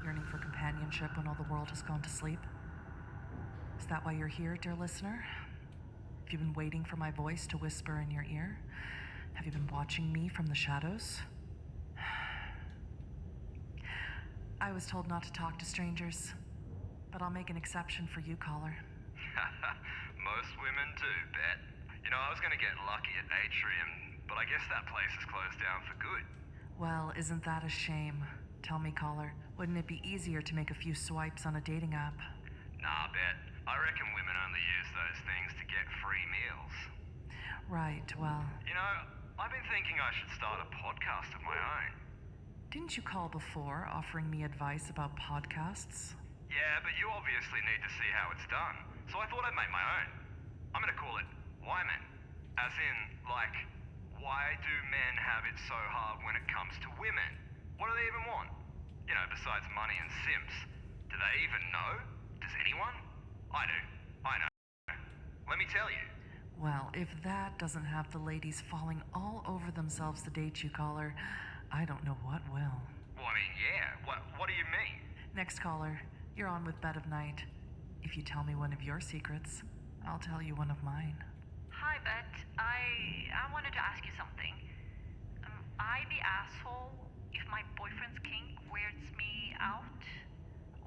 Yearning for companionship when all the world has gone to sleep? Is that why you're here, dear listener? Have you been waiting for my voice to whisper in your ear? Have you been watching me from the shadows? I was told not to talk to strangers, but I'll make an exception for you, caller. Most women do, bet. You know, I was gonna get lucky at Atrium, but I guess that place is closed down for good. Well, isn't that a shame? Tell me, caller, wouldn't it be easier to make a few swipes on a dating app? Nah, bet. I reckon women only use those things to get free meals. Right, well... You know, I've been thinking I should start a podcast of my own. Didn't you call before offering me advice about podcasts? Yeah, but you obviously need to see how it's done, so I thought I'd make my own. I'm gonna call it Why Men. As in, like, why do men have it so hard when it comes to women? What do they even want? You know, besides money and simps. Do they even know? Does anyone? I do. I know. Let me tell you. Well, if that doesn't have the ladies falling all over themselves to date you, caller, I don't know what will. Well, I mean, yeah. What do you mean? Next caller, you're on with Bed of Night. If you tell me one of your secrets, I'll tell you one of mine. Hi, Bet. I wanted to ask you something. Am I the asshole if my boyfriend's kink weirds me out?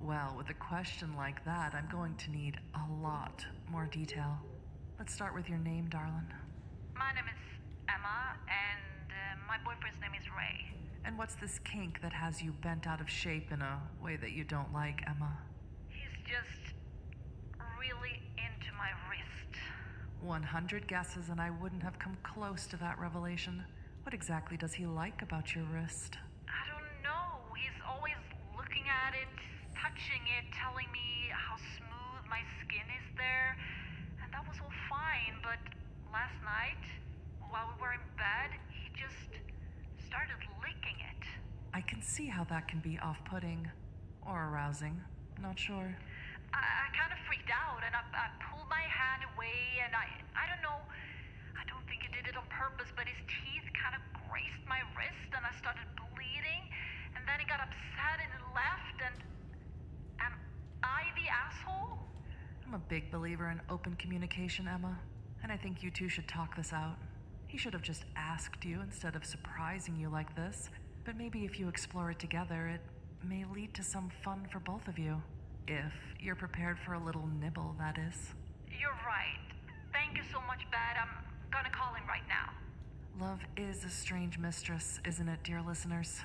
Well, with a question like that, I'm going to need a lot more detail. Let's start with your name, darling. My name is Emma, and my boyfriend's name is Ray. And what's this kink that has you bent out of shape in a way that you don't like, Emma? He's just really into my wrist. 100 guesses and I wouldn't have come close to that revelation. What exactly does he like about your wrist? I don't know. He's always looking at it, touching it, telling me how smooth my skin is there. And that was all fine, but last night, while we were in bed, he just started licking it. I can see how that can be off-putting. Or arousing. Not sure. I kind of freaked out, and I pulled my hand away, and I don't know, I don't think he did it on purpose, but his teeth kind of grazed my wrist, and I started bleeding, and then he got upset and he left, and am I the asshole? I'm a big believer in open communication, Emma, and I think you two should talk this out. He should have just asked you instead of surprising you like this, but maybe if you explore it together, it may lead to some fun for both of you. If you're prepared for a little nibble, that is. You're right. Thank you so much, Bet. I'm gonna call him right now. Love is a strange mistress, isn't it, dear listeners?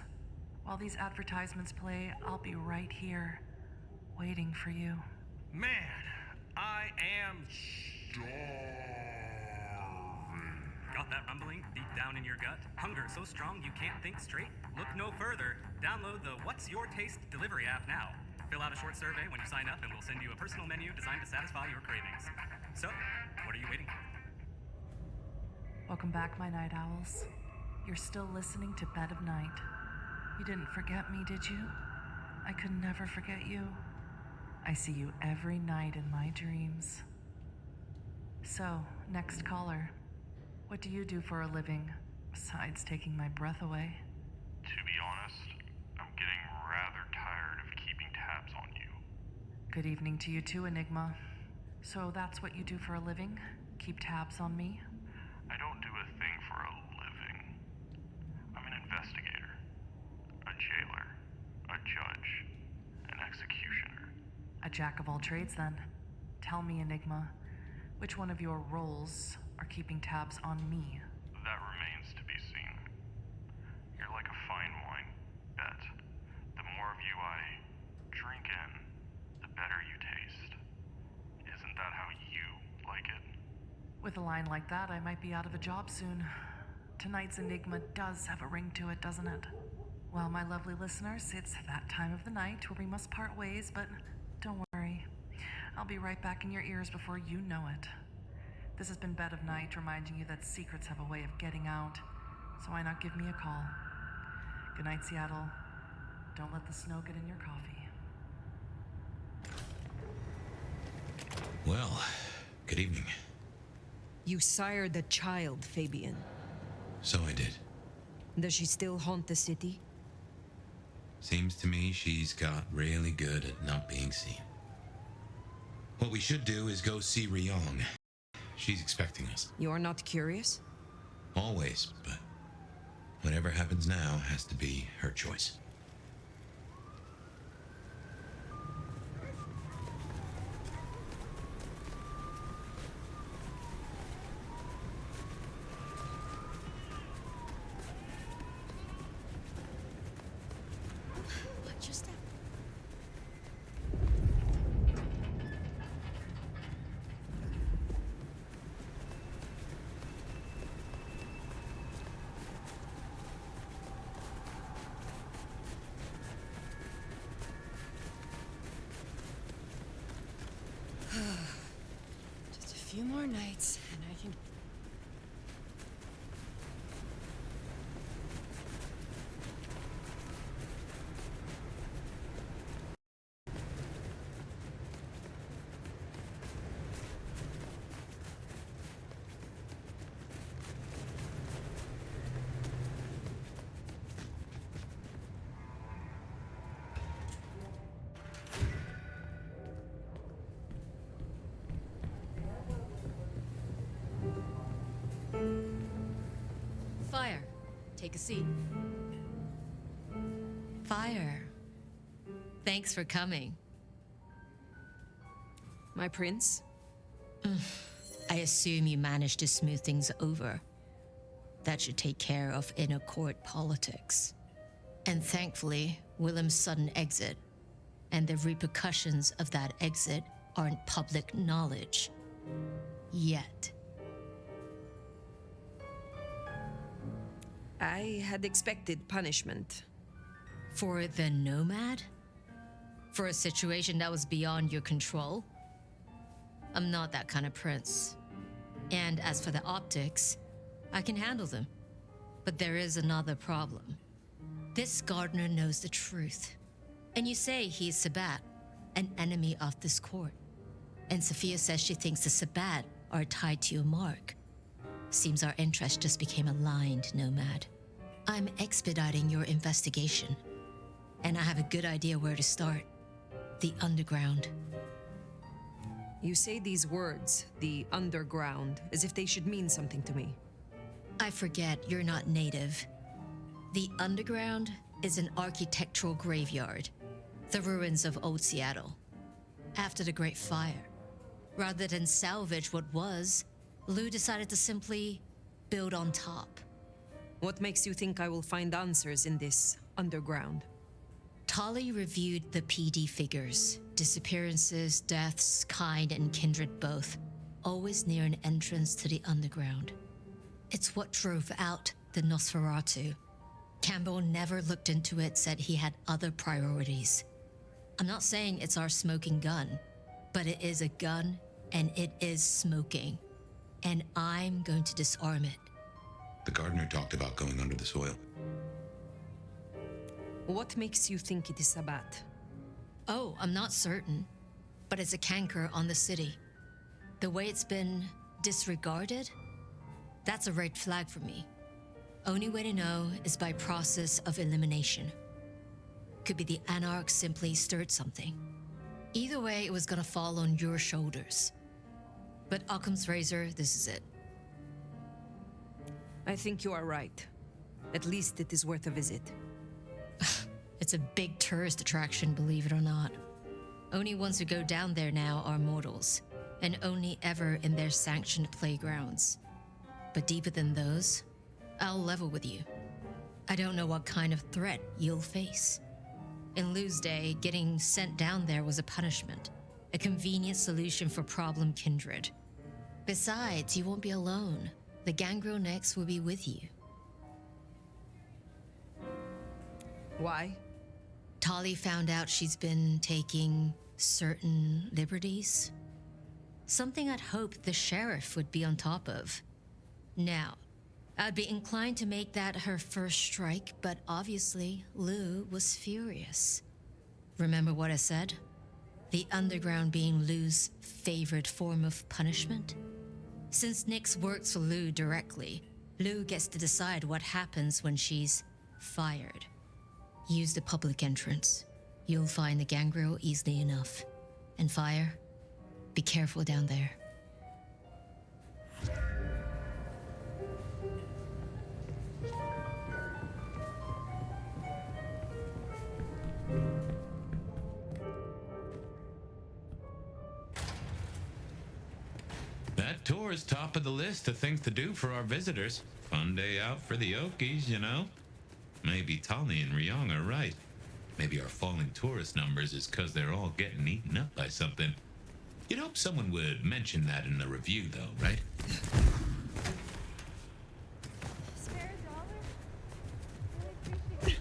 While these advertisements play, I'll be right here, waiting for you. Man, I am starving. Got that rumbling deep down in your gut? Hunger so strong you can't think straight? Look no further. Download the What's Your Taste delivery app now. Fill out a short survey when you sign up and we'll send you a personal menu designed to satisfy your cravings. So, what are you waiting for? Welcome back, my night owls. You're still listening to Bed of Night. You didn't forget me, did you? I could never forget you. I see you every night in my dreams. So, next caller. What do you do for a living, besides taking my breath away? To be honest, I'm getting rather tired of keeping tabs on you. Good evening to you too, Enigma. So that's what you do for a living? Keep tabs on me? I don't do a thing for a living. I'm an investigator, a jailer, a judge, an executioner. A jack of all trades, then. Tell me, Enigma, which one of your roles are keeping tabs on me? That remains to be seen. You're like a fine wine, Bet. The more of you I drink in, the better you taste. Isn't that how you like it? With a line like that, I might be out of a job soon. Tonight's Enigma does have a ring to it, doesn't it? Well, my lovely listeners, it's that time of the night where we must part ways, but don't worry. I'll be right back in your ears before you know it. This has been Bed of Night, reminding you that secrets have a way of getting out, so why not give me a call? Good night, Seattle. Don't let the snow get in your coffee. Well, good evening. You sired the child, Fabien. So I did. Does she still haunt the city? Seems to me she's got really good at not being seen. What we should do is go see Ryong. She's expecting us. You're not curious? Always, but whatever happens now has to be her choice. What just happened? Just a few more nights, and I can... Fire. Take a seat. Fire. Thanks for coming. My prince? I assume you managed to smooth things over. That should take care of inner court politics. And thankfully, Willem's sudden exit and the repercussions of that exit aren't public knowledge. Yet. I had expected punishment. For the Nomad? For a situation that was beyond your control? I'm not that kind of prince. And as for the optics, I can handle them. But there is another problem. This gardener knows the truth. And you say he's Sabbat, an enemy of this court. And Sophia says she thinks the Sabbat are tied to your mark. Seems our interests just became aligned, Nomad. I'm expediting your investigation. And I have a good idea where to start. The underground. You say these words, the underground, as if they should mean something to me. I forget you're not native. The underground is an architectural graveyard. The ruins of old Seattle. After the Great Fire. Rather than salvage what was, Lou decided to simply build on top. What makes you think I will find answers in this underground? Tali reviewed the PD figures. Disappearances, deaths, kind and kindred both. Always near an entrance to the underground. It's what drove out the Nosferatu. Campbell never looked into it, said he had other priorities. I'm not saying it's our smoking gun, but it is a gun and it is smoking. And I'm going to disarm it. The gardener talked about going under the soil. What makes you think it is Sabbat? Oh, I'm not certain, but it's a canker on the city. The way it's been disregarded, that's a red flag for me. Only way to know is by process of elimination. Could be the Anarch simply stirred something. Either way, it was gonna fall on your shoulders. But Occam's razor, this is it. I think you are right. At least it is worth a visit. It's a big tourist attraction, believe it or not. Only ones who go down there now are mortals, and only ever in their sanctioned playgrounds. But deeper than those, I'll level with you. I don't know what kind of threat you'll face. In Lou's day, getting sent down there was a punishment, a convenient solution for problem kindred. Besides, you won't be alone. The gangrel next will be with you. Why? Tali found out she's been taking certain liberties. Something I'd hoped the sheriff would be on top of. Now, I'd be inclined to make that her first strike, but obviously, Lou was furious. Remember what I said? The underground being Lou's favorite form of punishment? Since Nyx works for Lou directly, Lou gets to decide what happens when she's fired. Use the public entrance. You'll find the gangrel easily enough. And fire, be careful down there. That tour is top of the list of things to do for our visitors. Fun day out for the Okies, you know? Maybe Tali and Ryong are right. Maybe our falling tourist numbers is because they're all getting eaten up by something. You'd hope someone would mention that in the review, though, right? Spare a dollar? Really appreciate it.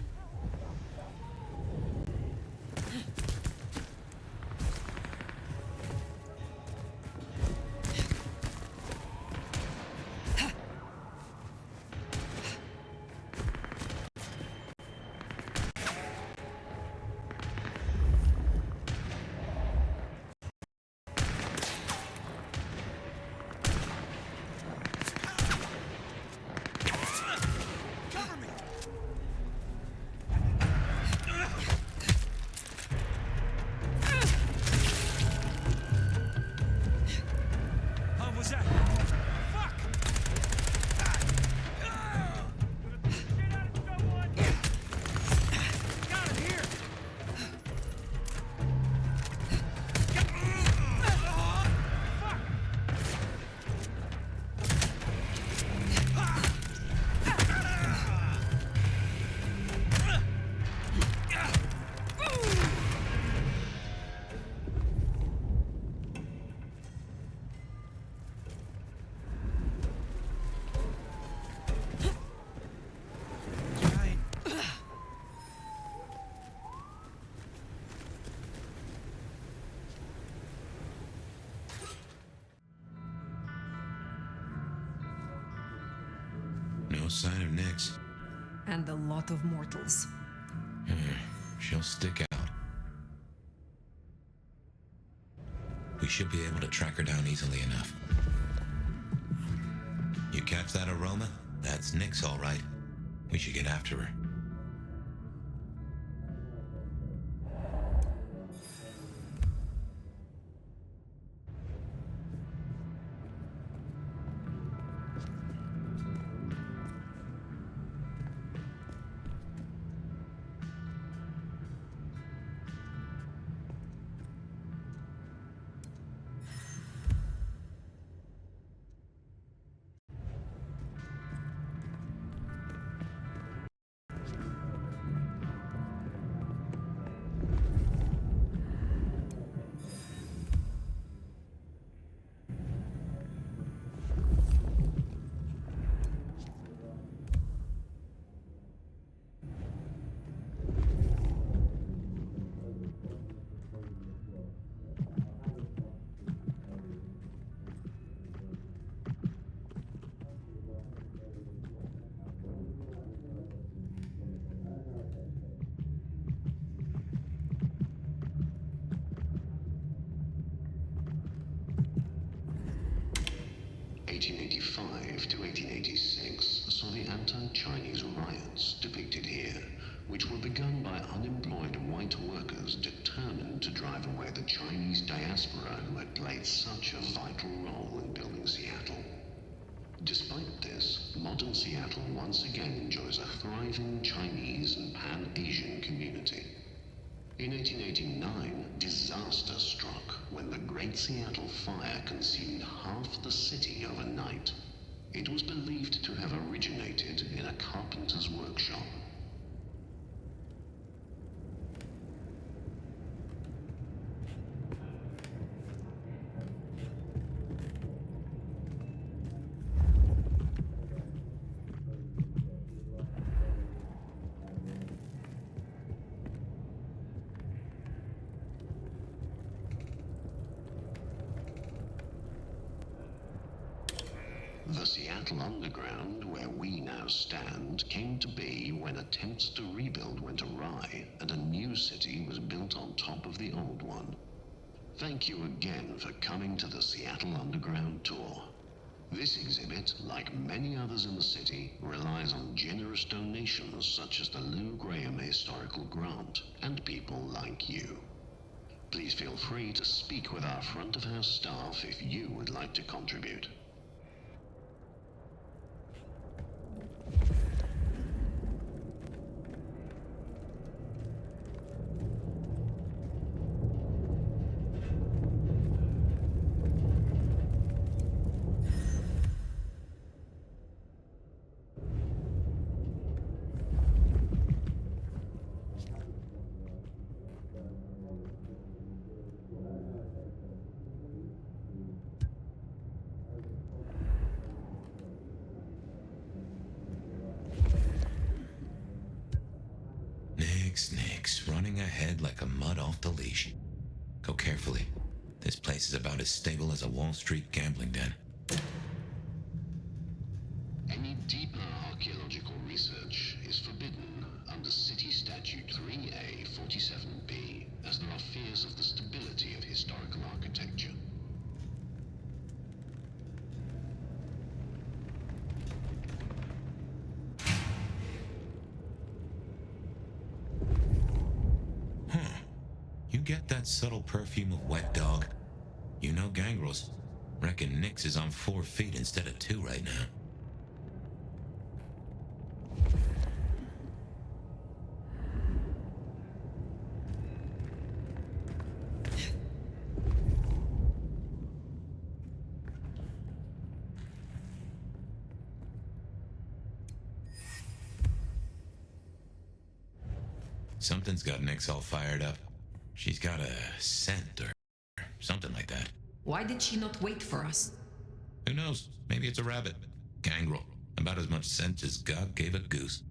How was that? Fuck! Get out of someone! Got him here! Fuck! Right. No sign of Nyx. And a lot of mortals. She'll stick out. We should be able to track her down easily enough. You catch that aroma? That's Nyx, all right. We should get after her. To 1886 saw the anti-Chinese riots depicted here, which were begun by unemployed white workers determined to drive away the Chinese diaspora who had played such a vital role in building Seattle. Despite this, modern Seattle once again enjoys a thriving Chinese and Pan-Asian community. In 1889, disaster struck when the Great Seattle Fire consumed half the city overnight. It was believed to have originated in a carpenter's workshop. The Seattle Underground, where we now stand, came to be when attempts to rebuild went awry and a new city was built on top of the old one. Thank you again for coming to the Seattle Underground tour. This exhibit, like many others in the city, relies on generous donations such as the Lou Graham Historical Grant and people like you. Please feel free to speak with our front of house staff if you would like to contribute. Nix, running ahead like a mud off the leash. Go carefully. This place is about as stable as a Wall Street gambling den. Any deeper archaeological research is forbidden under City Statute 3A 47B, as there are fears of the stability of historical architecture. You get that subtle perfume of wet dog? You know gangrels. Reckon Nix is on 4 feet instead of 2 right now. Something's got Nix all fired up. She's got a scent or something like that. Why did she not wait for us? Who knows? Maybe it's a rabbit. Gangrel. About as much scent as God gave a goose.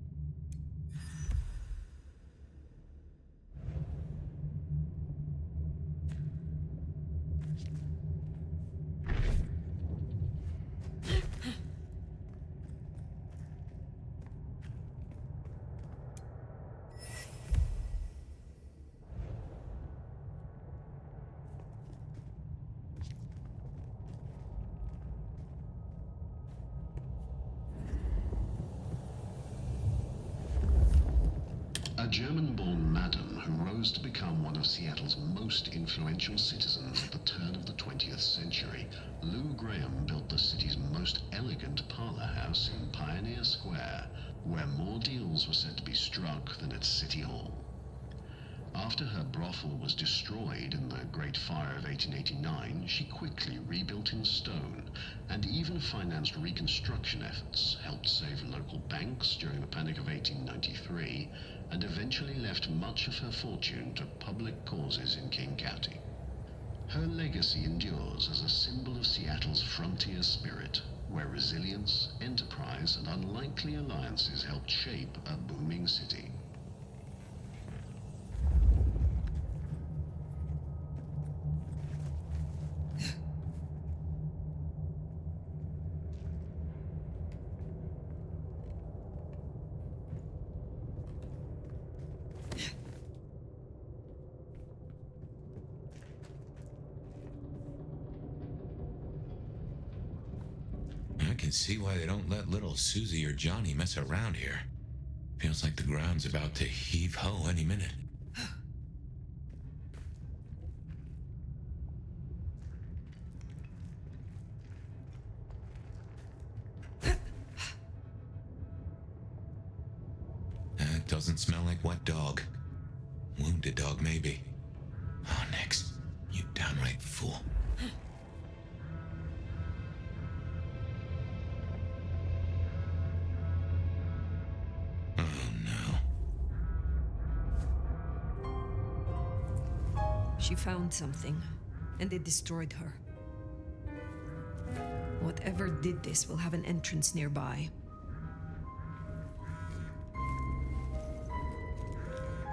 A German-born madam who rose to become one of Seattle's most influential citizens at the turn of the 20th century, Lou Graham built the city's most elegant parlor house in Pioneer Square, where more deals were said to be struck than at City Hall. After her brothel was destroyed in the Great Fire of 1889, she quickly rebuilt in stone and even financed reconstruction efforts, helped save local banks during the Panic of 1893, and eventually left much of her fortune to public causes in King County. Her legacy endures as a symbol of Seattle's frontier spirit, where resilience, enterprise, and unlikely alliances helped shape a booming city. I can see why they don't let little Susie or Johnny mess around here. Feels like the ground's about to heave-ho any minute. That doesn't smell like wet dog. Wounded dog, maybe. Oh, Nix, you downright fool. She found something, and it destroyed her. Whatever did this will have an entrance nearby.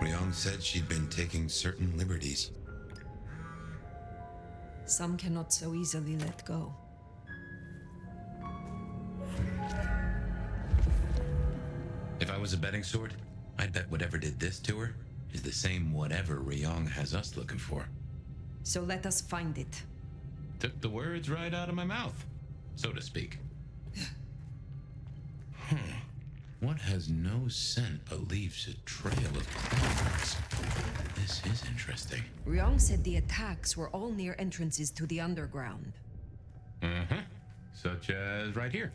Ryong said she'd been taking certain liberties. Some cannot so easily let go. If I was a betting sword, I'd bet whatever did this to her is the same whatever Ryong has us looking for. So let us find it. Took the words right out of my mouth. so to speak. What has no scent but leaves a trail of claws? This is interesting. Ryong said the attacks were all near entrances to the underground. Uh-huh. Such as right here.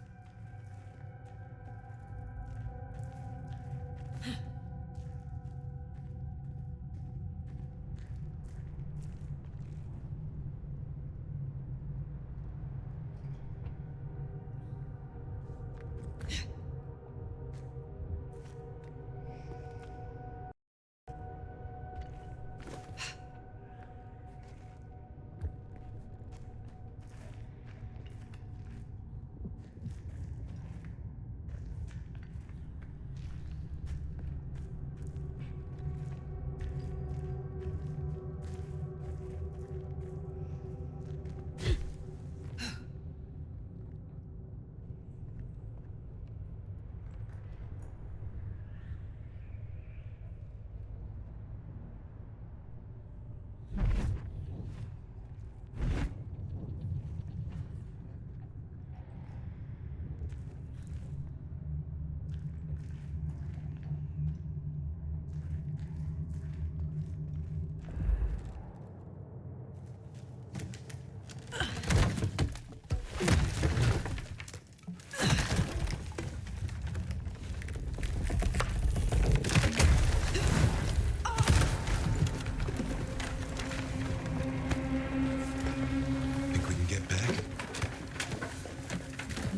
Think we can get back?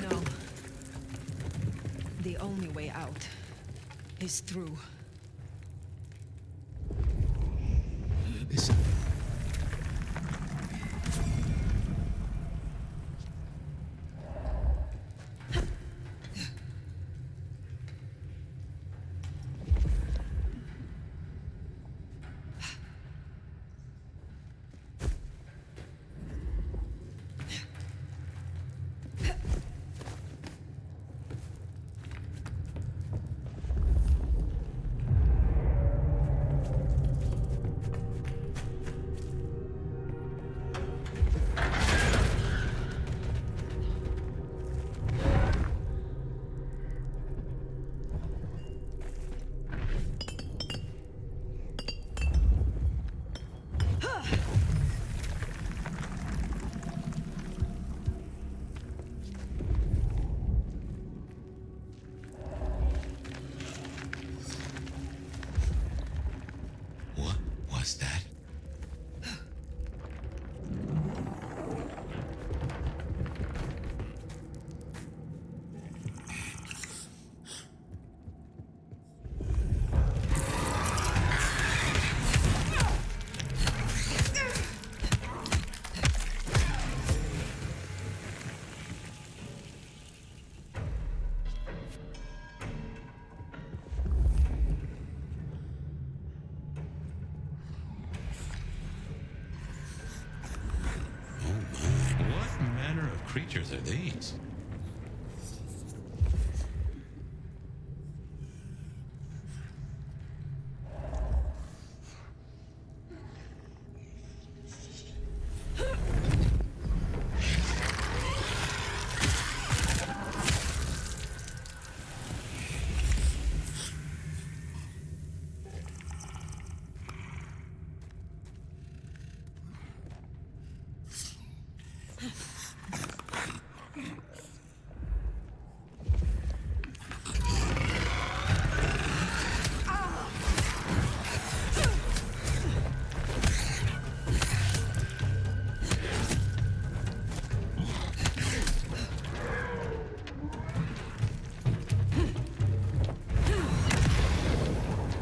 No. The only way out is through. This... What was that? What manner of creatures are these?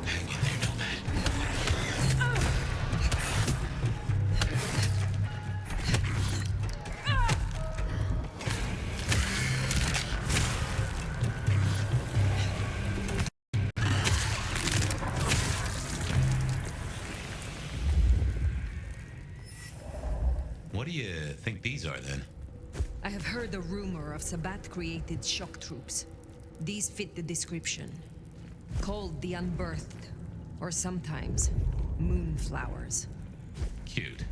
Hang in there, Nomad. What do you think these are, then? I have heard a rumor of Sabbath-created shock troops. These fit the description. Called the Unbirthed, or sometimes Moonflowers. Cute.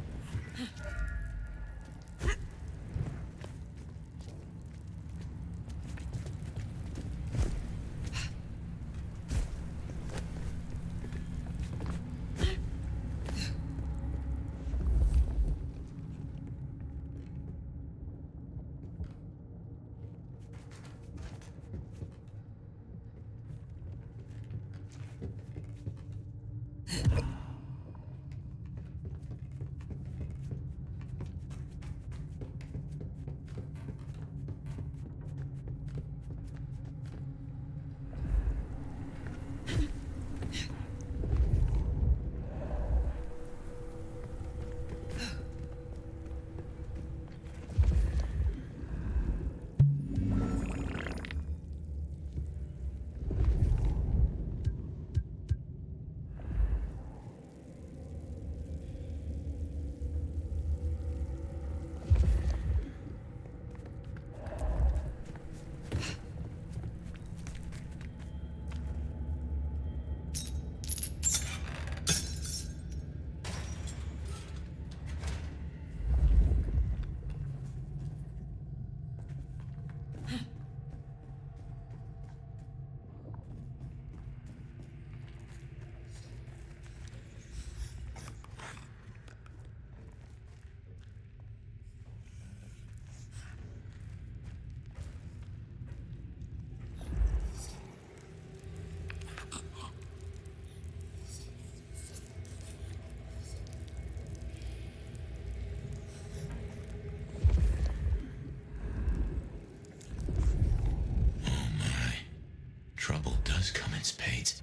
Trouble does come in spades.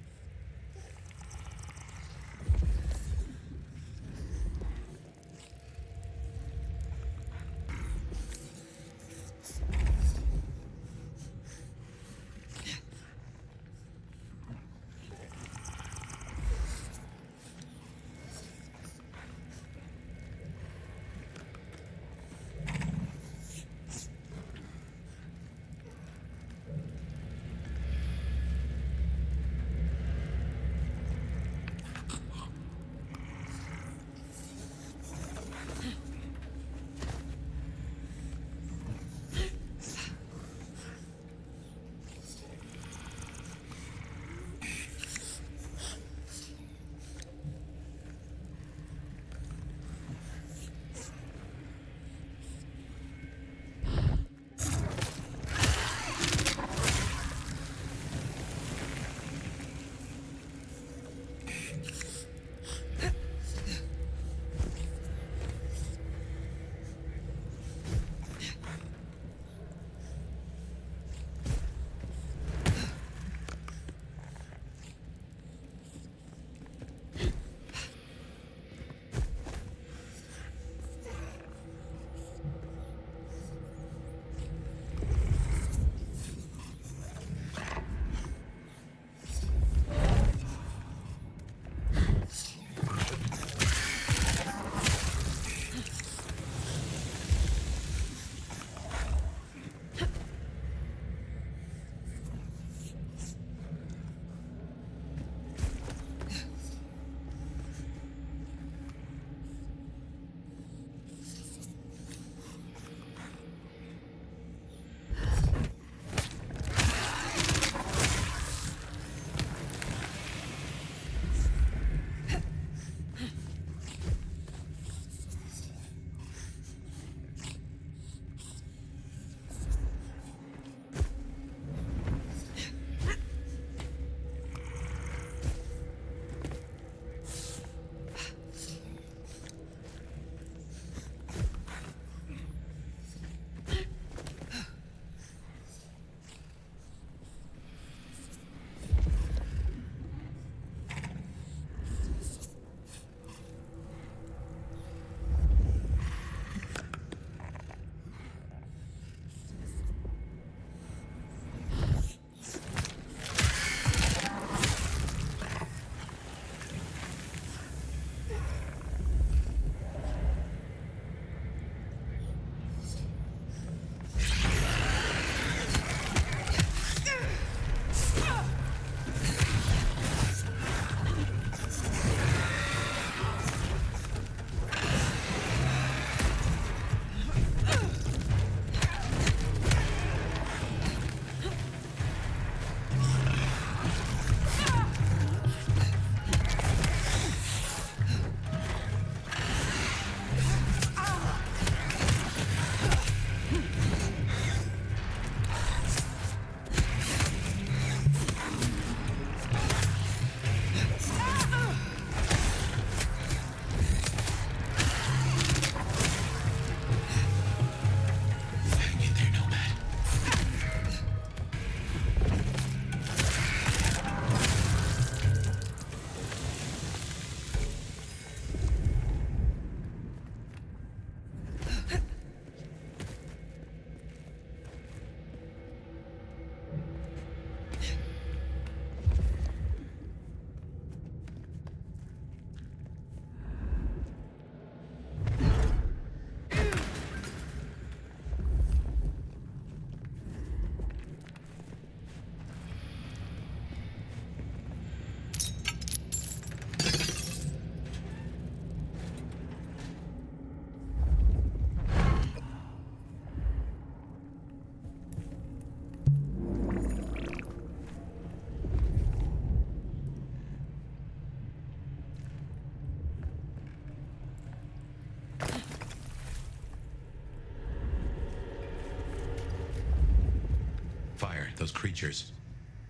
those creatures.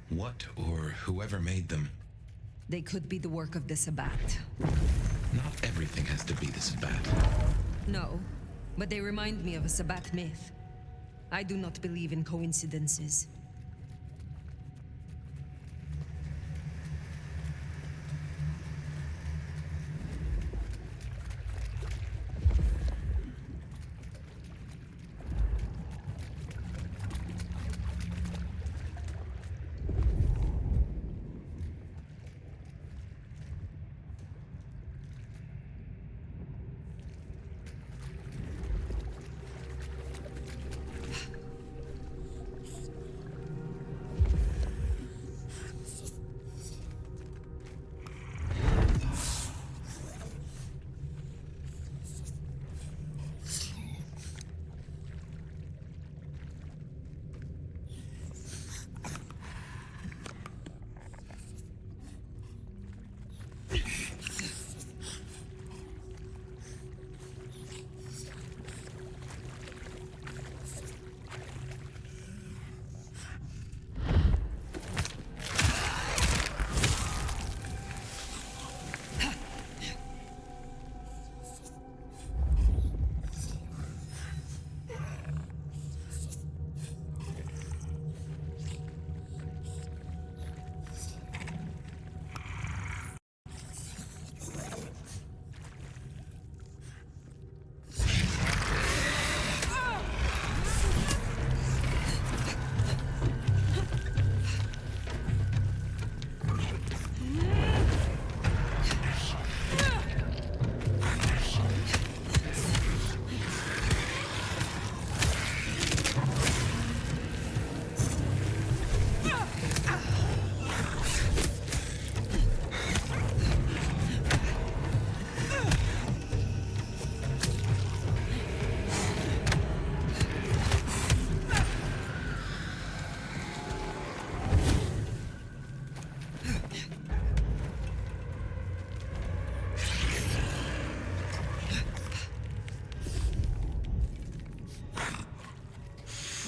What or whoever made them? They could be the work of the Sabbat. Not everything has to be the Sabbat. No, but they remind me of a Sabbat myth. I do not believe in coincidences.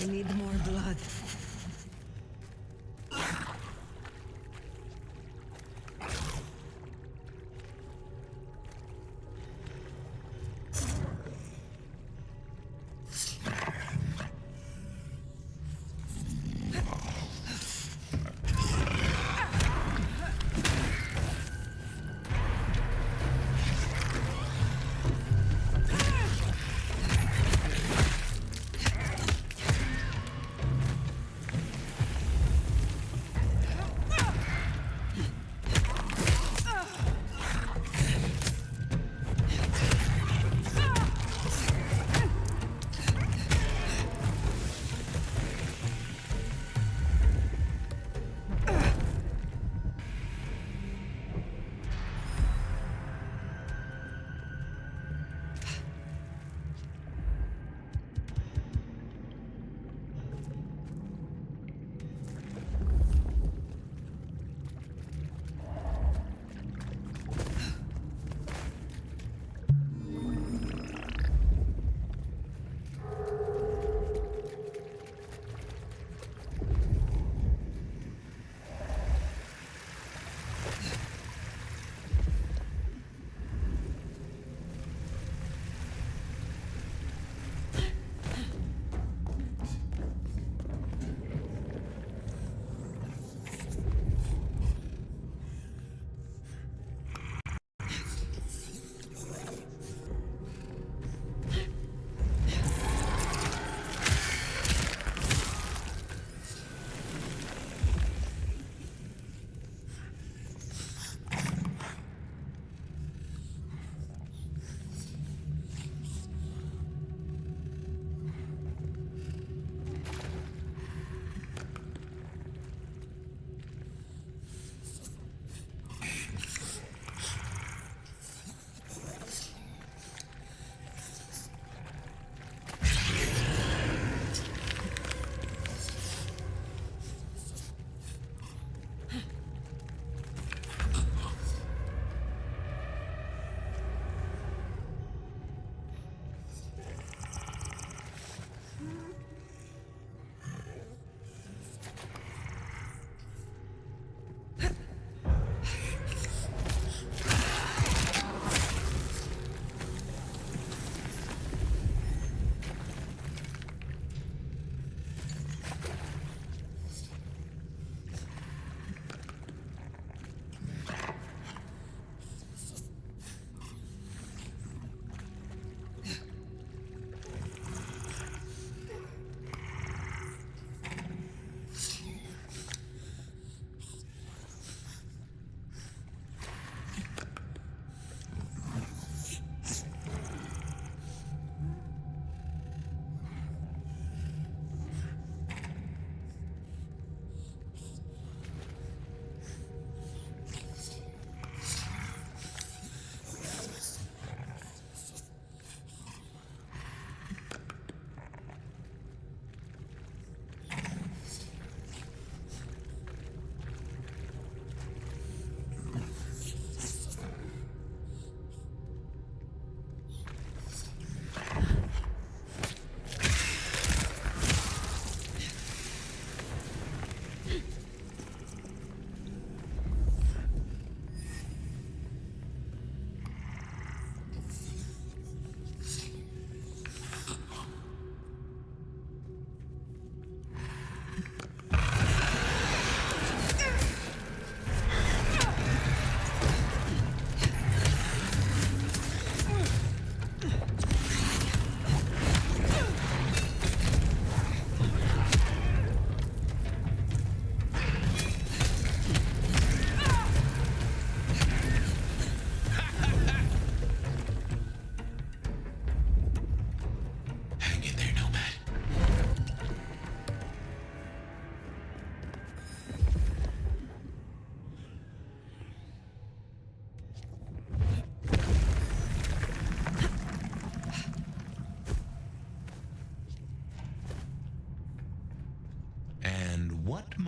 I need more blood.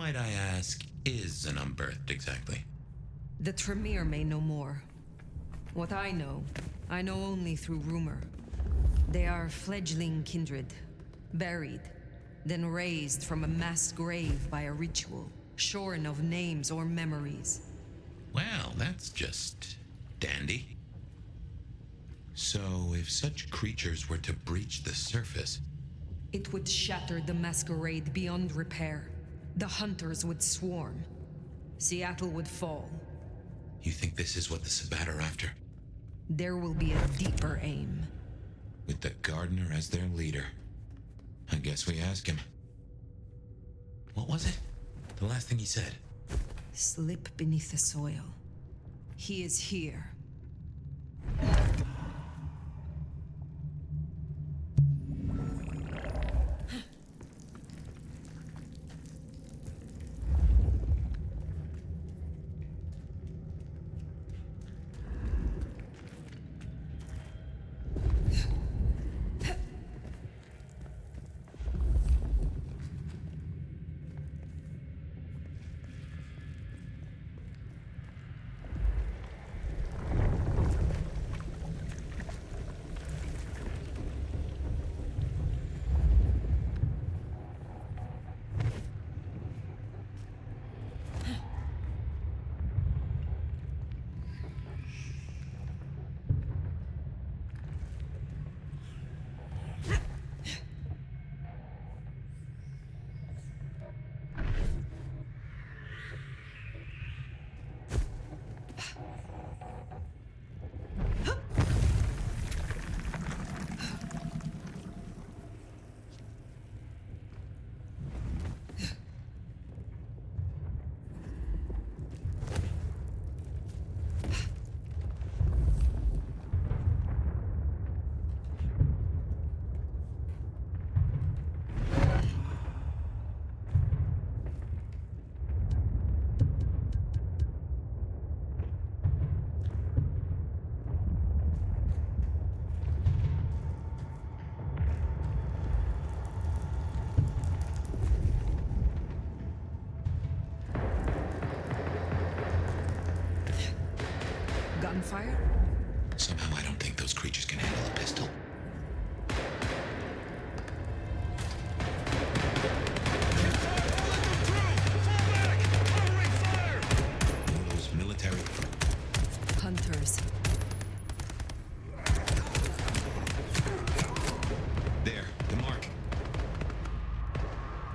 might I ask, is an unbirthed exactly? The Tremere may know more. What I know only through rumor. They are fledgling kindred, buried, then raised from a mass grave by a ritual, shorn of names or memories. Well, that's just dandy. So, if such creatures were to breach the surface, It would shatter the Masquerade beyond repair. The hunters would swarm. Seattle would fall. you think this is what the Sabbat are after? There will be a deeper aim. With the gardener as their leader. I guess we ask him. What was it? The last thing he said. Slip beneath the soil. He is here. Gunfire? Somehow I don't think those creatures can handle a pistol. One of those military... Hunters. There, the mark.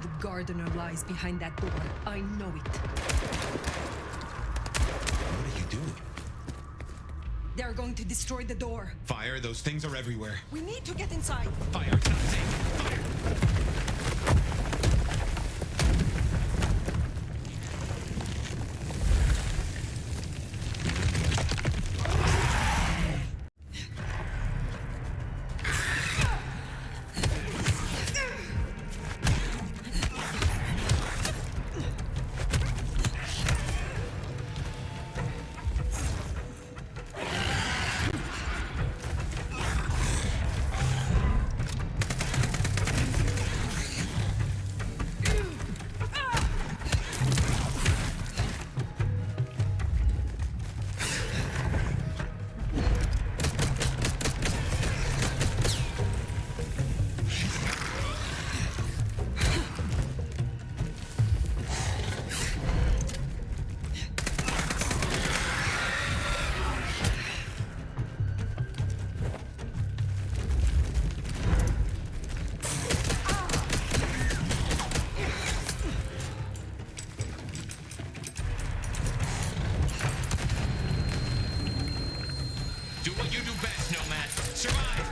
The gardener lies behind that door. I know it. What are you doing? They're going to destroy the door. Fire, those things are everywhere. We need to get inside. Fire, it's not safe. Fire! Do what you do best, Nomad. Survive!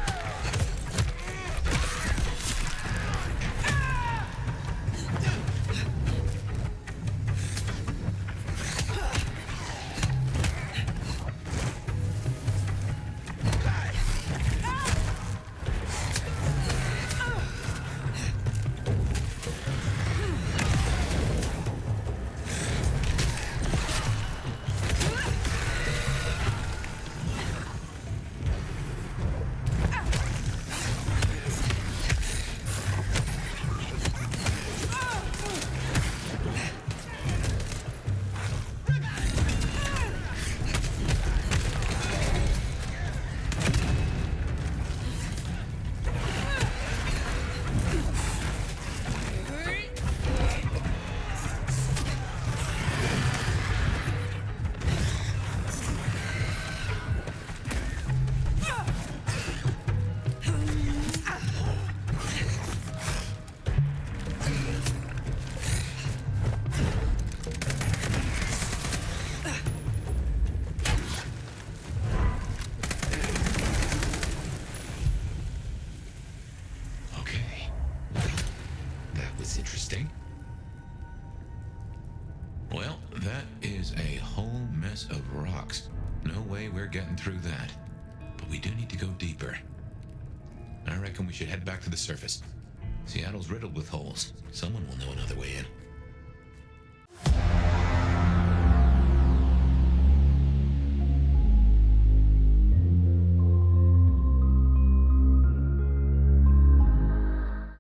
getting through that. But we do need to go deeper. I reckon we should head back to the surface. Seattle's riddled with holes. Someone will know another way in.